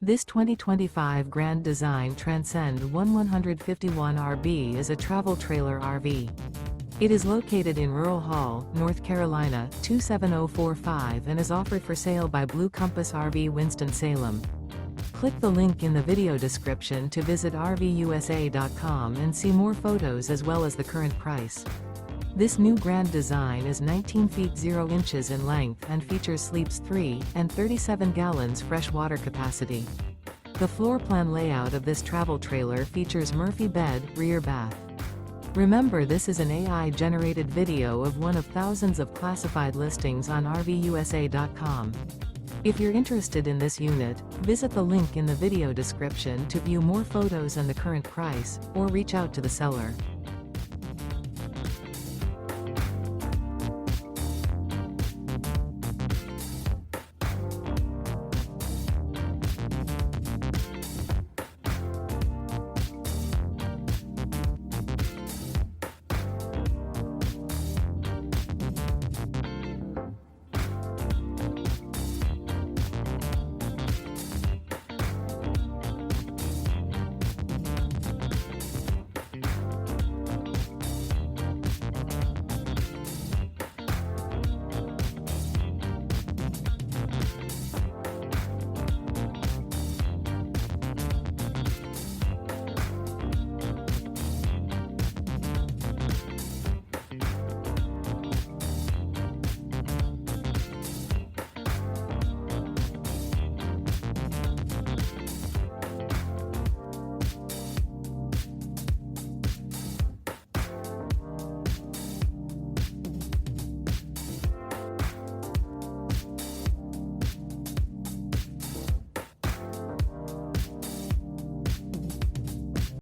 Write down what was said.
This 2025 Grand Design Transcend One 151RB is a travel trailer RV. It is located in Rural Hall, North Carolina, 27045 and is offered for sale by Blue Compass RV Winston, Salem. Click the link in the video description to visit RVUSA.com and see more photos as well as the current price. This new Grand Design is 19 feet 0 inches in length and features sleeps 3 and 37 gallons fresh water capacity. The floor plan layout of this travel trailer features Murphy bed, rear bath. Remember, this is an AI-generated video of one of thousands of classified listings on RVUSA.com. If you're interested in this unit, visit the link in the video description to view more photos and the current price, or reach out to the seller.